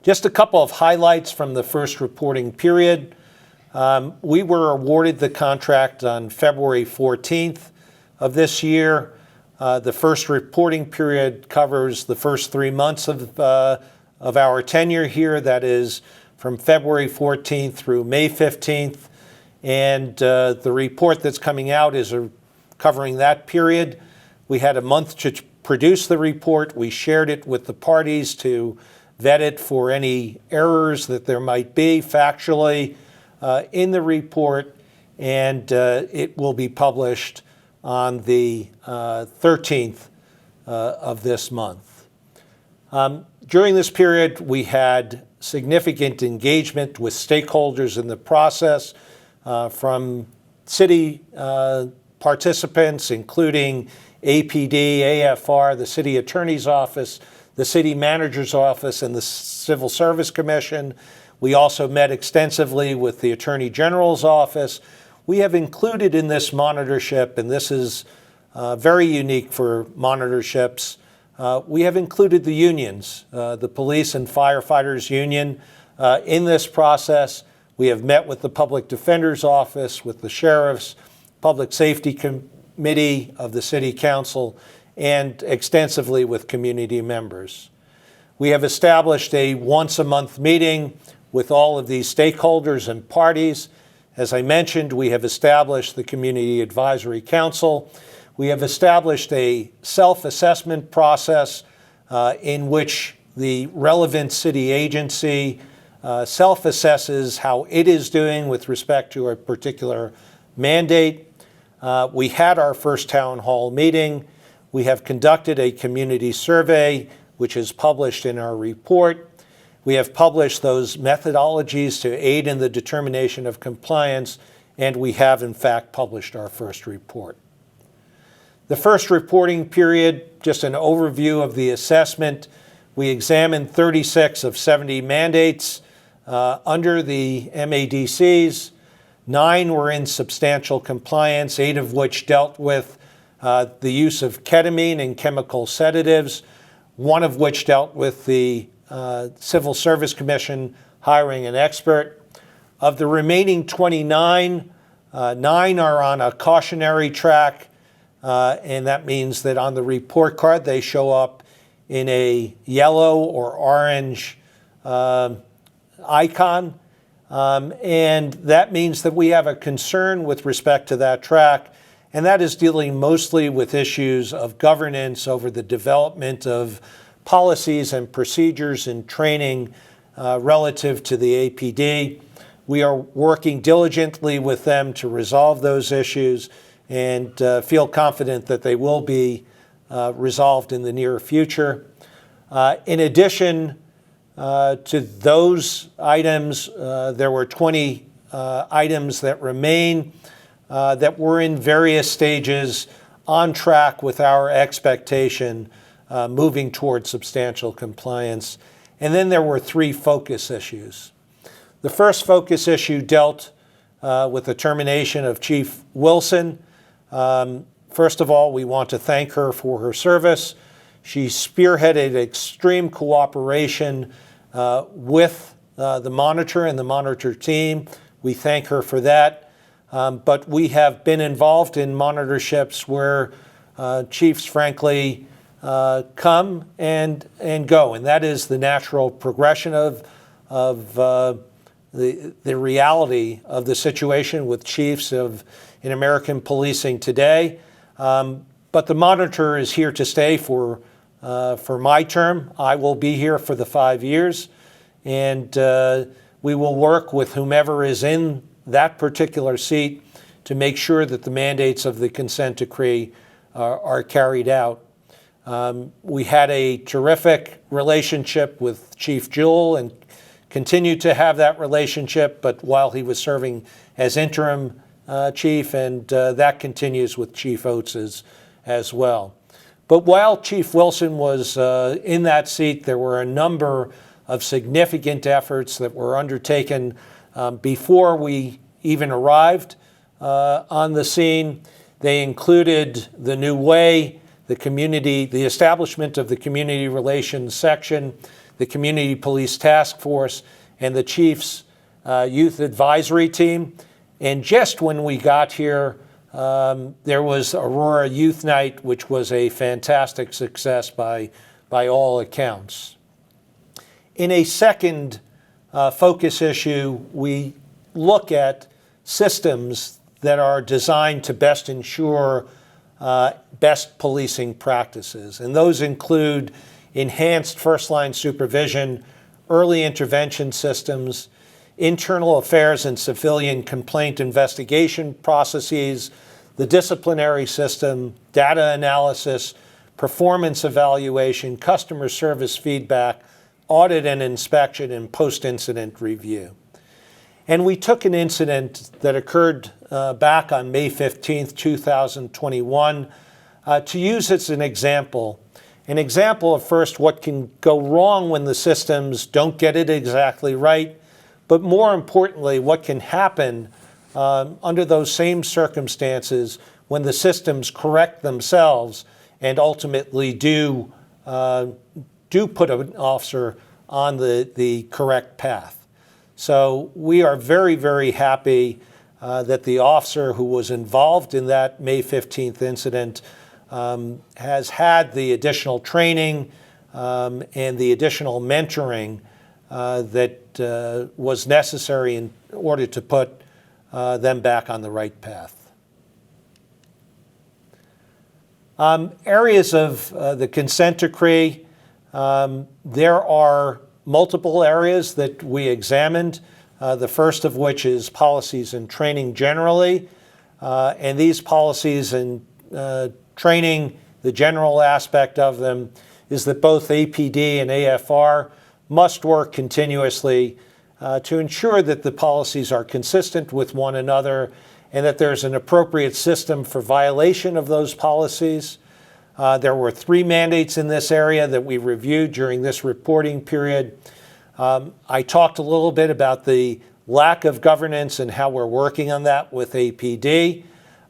Just a couple of highlights from the first reporting period. We were awarded the contract on February 14th of this year. The first reporting period covers the first 3 months of our tenure here. That is from February 14th through May 15th. And the report that's coming out is covering that period. We had a month to produce the report. We shared it with the parties to vet it for any errors that there might be factually in the report, and it will be published on the 13th of this month. During this period, we had significant engagement with stakeholders in the process, from city participants, including APD, AFR, the City Attorney's Office, the City Manager's Office, and the Civil Service Commission. We also met extensively with the Attorney General's Office. We have included in this monitorship, and this is very unique for monitorships, we have included the unions, the Police and Firefighters Union, in this process. We have met with the Public Defender's Office, with the Sheriff's, Public Safety Committee of the City Council, and extensively with community members. We have established a once-a-month meeting with all of these stakeholders and parties. As I mentioned, we have established the Community Advisory Council. We have established a self-assessment process in which the relevant city agency self-assesses how it is doing with respect to a particular mandate. We had our first town hall meeting. We have conducted a community survey, which is published in our report. We have published those methodologies to aid in the determination of compliance, and we have, in fact, published our first report. The first reporting period, just an overview of the assessment. We examined 36 of 70 mandates under the MADCs. 9 were in substantial compliance, 8 of which dealt with the use of ketamine and chemical sedatives, 1 of which dealt with the Civil Service Commission hiring an expert. Of the remaining 29, 9 are on a cautionary track, and that means that on the report card they show up in a yellow or orange icon. And that means that we have a concern with respect to that track, and that is dealing mostly with issues of governance over the development of policies and procedures and training relative to the APD. We are working diligently with them to resolve those issues and feel confident that they will be resolved in the near future. In addition to those items, there were 20 items that remain that were in various stages on track with our expectation moving towards substantial compliance. And then there were 3 focus issues. The first focus issue dealt with the termination of Chief Wilson. First of all, we want to thank her for her service. She spearheaded extreme cooperation with the monitor and the monitor team. We thank her for that. But we have been involved in monitorships where chiefs, frankly, come and go, and that is the natural progression of the reality of the situation with chiefs in American policing today. But the monitor is here to stay for my term. I will be here for the 5 years, and we will work with whomever is in that particular seat to make sure that the mandates of the consent decree are carried out. We had a terrific relationship with Chief Jewell and continue to have that relationship, but while he was serving as interim chief, and that continues with Chief Oates as well. But while Chief Wilson was in that seat, there were a number of significant efforts that were undertaken before we even arrived on the scene. They included the new way, the establishment of the community relations section the Community Police Task Force, and the Chief's Youth Advisory Team. And just when we got here, there was Aurora Youth Night, which was a fantastic success by all accounts. In a second focus issue, we look at systems that are designed to best ensure best policing practices. And those include enhanced first-line supervision, early intervention systems, internal affairs and civilian complaint investigation processes, the disciplinary system, data analysis, performance evaluation, customer service feedback, audit and inspection, and post-incident review. And we took an incident that occurred back on May 15th, 2021, to use as an example of first what can go wrong when the systems don't get it exactly right, but more importantly, what can happen under those same circumstances when the systems correct themselves and ultimately do put an officer on the correct path. So we are very, very happy that the officer who was involved in that May 15th incident has had the additional training and the additional mentoring that was necessary in order to put them back on the right path. Areas of the consent decree, there are multiple areas that we examined, the first of which is policies and training generally. And these policies and training, the general aspect of them is that both APD and AFR must work continuously to ensure that the policies are consistent with one another and that there's an appropriate system for violation of those policies. There were 3 mandates in this area that we reviewed during this reporting period. I talked a little bit about the lack of governance and how we're working on that with APD.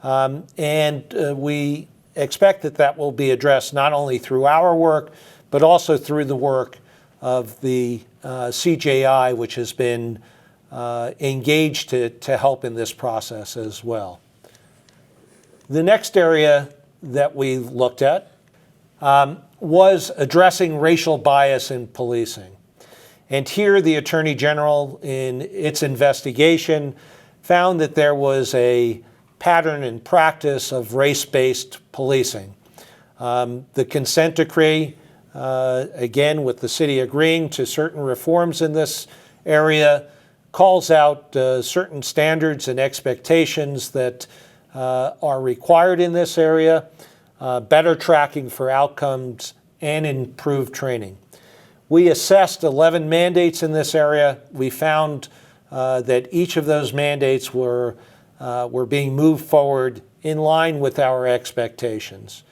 And we expect that that will be addressed not only through our work, but also through the work of the CJI, which has been engaged to help in this process as well. The next area that we looked at was addressing racial bias in policing. And here the Attorney General, in its investigation, found that there was a pattern and practice of race-based policing. The consent decree, again, with the city agreeing to certain reforms in this area, calls out certain standards and expectations that are required in this area, better tracking for outcomes, and improved training. We assessed 11 mandates in this area. We found that each of those mandates were being moved forward in line with our expectations.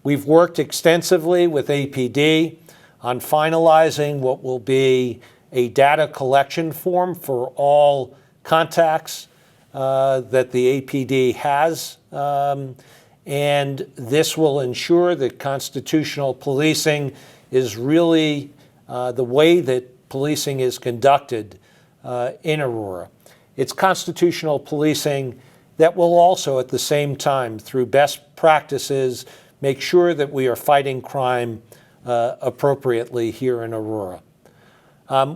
We've worked extensively with APD on finalizing what will be a data collection form for all contacts that the APD has. And this will ensure that constitutional policing is really the way that policing is conducted in Aurora. It's constitutional policing that will also, at the same time, through best practices, make sure that we are fighting crime appropriately here in Aurora.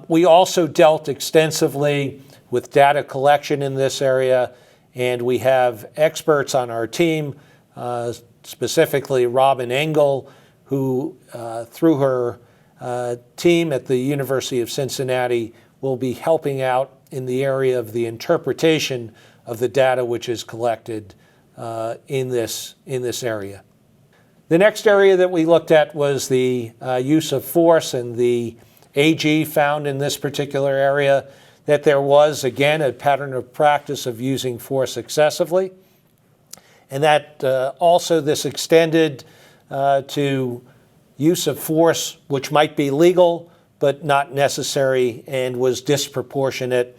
We also dealt extensively with data collection in this area, and we have experts on our team, specifically Robin Engel, who, through her team at the University of Cincinnati, will be helping out in the area of the interpretation of the data which is collected in this area. The next area that we looked at was the use of force, and the AG found in this particular area that there was, again, a pattern of practice of using force excessively, and that also this extended to use of force which might be legal but not necessary, and was disproportionate,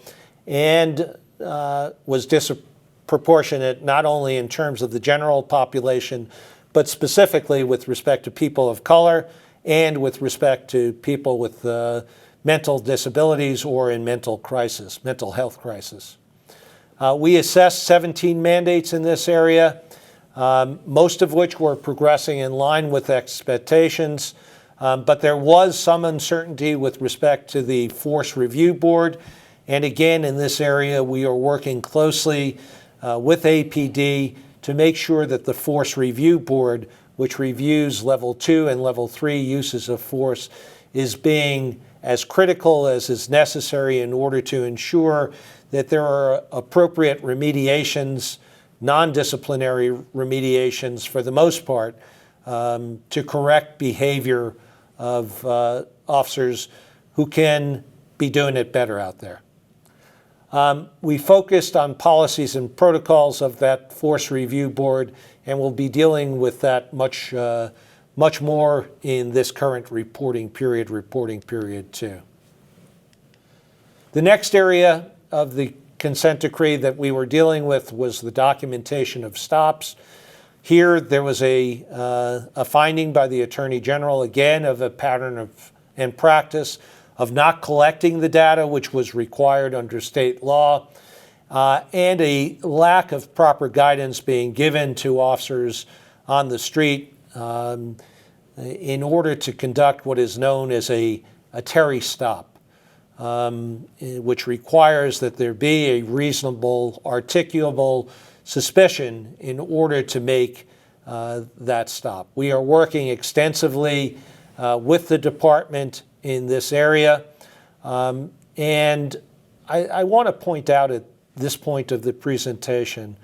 and was disproportionate not only in terms of the general population, but specifically with respect to people of color and with respect to people with mental disabilities or in mental health crisis. We assessed 17 mandates in this area, most of which were progressing in line with expectations, but there was some uncertainty with respect to the Force Review Board. And again, in this area, we are working closely with APD to make sure that the Force Review Board, which reviews level 2 and level 3 uses of force, is being as critical as is necessary in order to ensure that there are appropriate remediations, non-disciplinary remediations for the most part, to correct behavior of officers who can be doing it better out there. We focused on policies and protocols of that Force Review Board, and we'll be dealing with that much more in this current reporting period too. The next area of the consent decree that we were dealing with was the documentation of stops. Here there was a finding by the Attorney General, again, of a pattern and practice of not collecting the data which was required under state law, and a lack of proper guidance being given to officers on the street in order to conduct what is known as a Terry stop, which requires that there be a reasonable, articulable suspicion in order to make that stop. We are working extensively with the department in this area, and I want to point out at this point of the presentation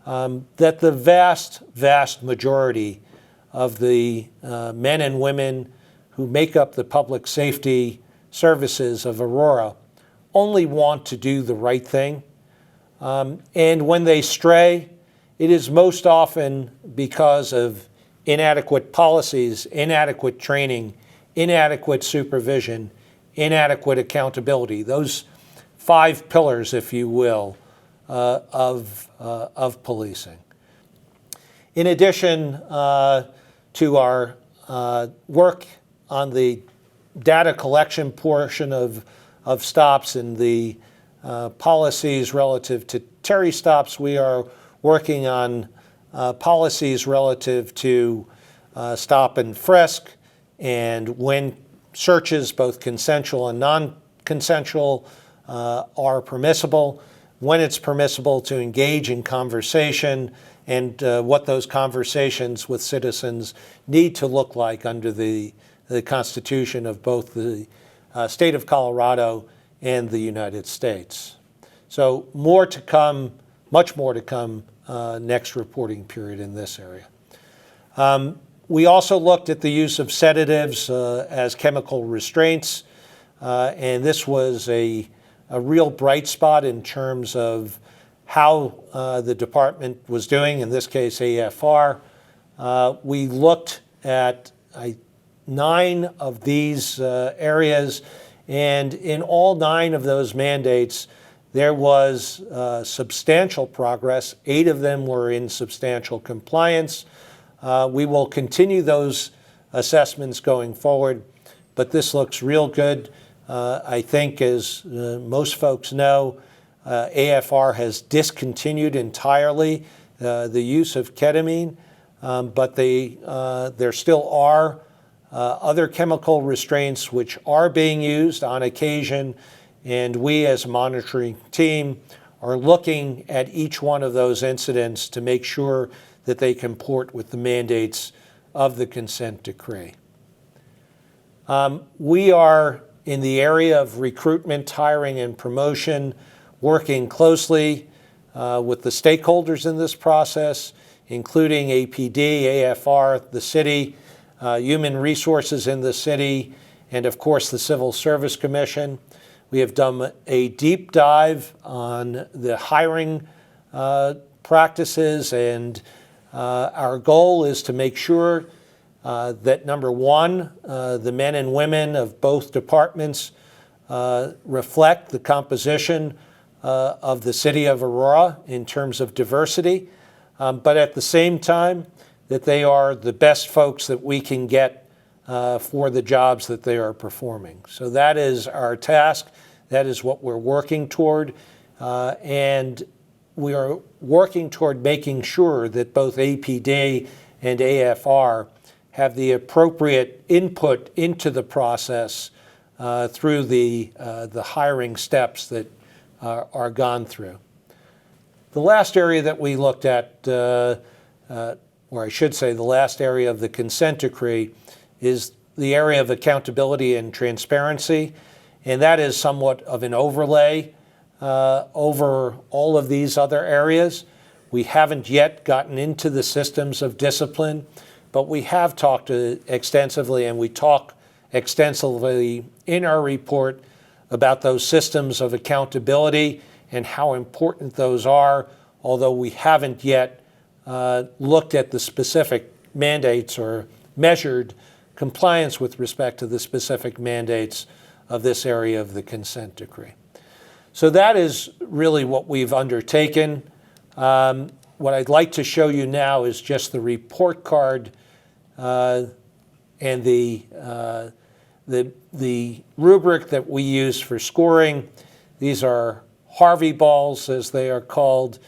that the vast majority of the men and women who make up the public safety services of Aurora only want to do the right thing. And when they stray, it is most often because of inadequate policies, inadequate training, inadequate supervision, inadequate accountability. Those 5 pillars, if you will, of policing. In addition to our work on the data collection portion of stops and the policies relative to Terry stops, we are working on policies relative to stop and frisk, and when searches, both consensual and non-consensual, are permissible, when it's permissible to engage in conversation, and what those conversations with citizens need to look like under the Constitution of both the state of Colorado and the United States. So more to come, much more to come next reporting period in this area. We also looked at the use of sedatives as chemical restraints, and this was a real bright spot in terms of how the department was doing, in this case AFR. We looked at 9 of these areas, and in all 9 of those mandates, there was substantial progress. 8 of them were in substantial compliance. We will continue those assessments going forward, but this looks real good. I think, as most folks know, AFR has discontinued entirely the use of ketamine, but there still are other chemical restraints which are being used on occasion, and we as a monitoring team are looking at each one of those incidents to make sure that they comport with the mandates of the consent decree. We are, in the area of recruitment, hiring, and promotion, working closely with the stakeholders in this process, including APD, AFR, the city, human resources in the city, and of course the Civil Service Commission. We have done a deep dive on the hiring practices, and our goal is to make sure that, number one, the men and women of both departments reflect the composition of the city of Aurora in terms of diversity, but at the same time, that they are the best folks that we can get for the jobs that they are performing. So that is our task. That is what we're working toward. And we are working toward making sure that both APD and AFR have the appropriate input into the process through the hiring steps that are gone through. The last area that we looked at, or I should say the last area of the consent decree, is the area of accountability and transparency. And that is somewhat of an overlay over all of these other areas. We haven't yet gotten into the systems of discipline, but we have talked extensively, and we talk extensively in our report about those systems of accountability and how important those are, although we haven't yet looked at the specific mandates or measured compliance with respect to the specific mandates of this area of the consent decree. So that is really what we've undertaken. What I'd like to show you now is just the report card and the rubric that we use for scoring. These are Harvey balls, as they are called,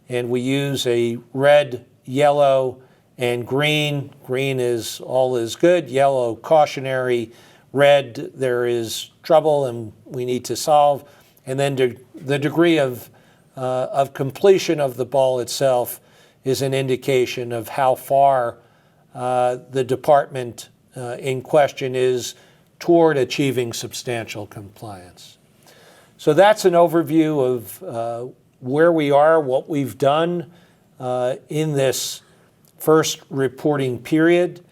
and we use a red, yellow, and green. Green is all is good, yellow cautionary, red there is trouble and we need to solve, and then the degree of completion of the ball itself is an indication of how far the department in question is toward achieving substantial compliance. So that's an overview of where we are, what we've done in this first reporting period.